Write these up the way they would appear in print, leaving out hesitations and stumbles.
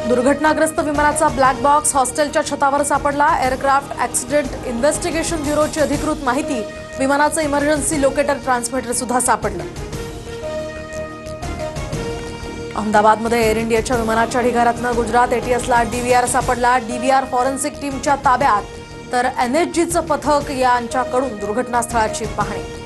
दुर्घटनाग्रस्त विमानाचा black box हॉस्टेलच्या छतावर सापडला। एअरक्राफ्ट ॲक्सिडेंट इन्व्हेस्टिगेशन ब्युरोची अधिकृत माहिती। विमानाचं इमर्जन्सी लोकेटर ट्रान्समीटर सुद्धा सापडलं। अहमदाबादमध्ये एअर इंडियाच्या विमानाच्या ढिगाऱ्यातनं गुजरात एटीएसला डीव्हीआर सापडला। डीव्हीआर फॉरेन्सिक टीमच्या ताब्यात, तर एनएचजीचं पथक यांच्याकडून दुर्घटनास्थळाची पाहणी।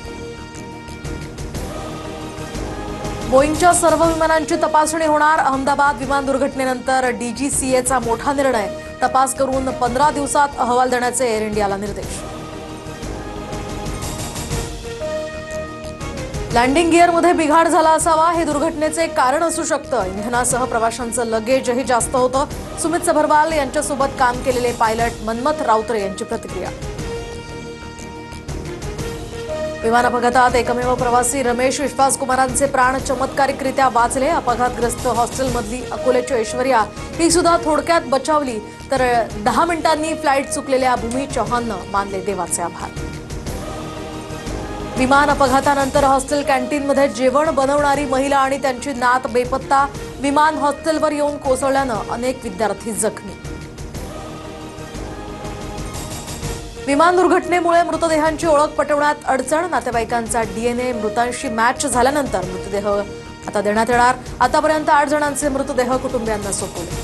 बोईंगच्या सर्व विमानांची तपासणी होणार। अहमदाबाद विमान दुर्घटनेनंतर डीजीसीएचा मोठा निर्णय। तपास करून 15 दिवसात अहवाल देण्याचे एअर इंडियाला निर्देश। लँडिंग गिअरमध्ये बिघाड झाला असावा, हे दुर्घटनेचे कारण असू शकतं। इंधनासह प्रवाशांचं लगेजही जास्त होतं। सुमित सबरवाल यांच्यासोबत काम केलेले पायलट मन्मथ राऊतरे यांची प्रतिक्रिया। विमान अपघातात एकमेव प्रवासी रमेश विश्वासकुमारांचे प्राण चमत्कारिकरित्या वाचले। अपघातग्रस्त हॉस्टेलमधली अकोल्याची ऐश्वर्या ही सुद्धा थोडक्यात बचावली, तर 10 मिनिटांनी फ्लाईट चुकलेल्या भूमी चौहाननं मानले देवाचे आभार। विमान अपघातानंतर हॉस्टेल कॅन्टीनमध्ये जेवण बनवणारी महिला आणि त्यांची नात बेपत्ता। विमान हॉस्टेलवर येऊन कोसळल्यानं अनेक विद्यार्थी जखमी। विमान दुर्घटनेमुळे मृतदेहांची ओळख पटवण्यात अडचण। नातेवाईकांचा डीएनए मृतांशी मॅच झाल्यानंतर मृतदेह आता देण्यात येणार। आतापर्यंत 8 जणांचे मृतदेह कुटुंबियांना सोपवले।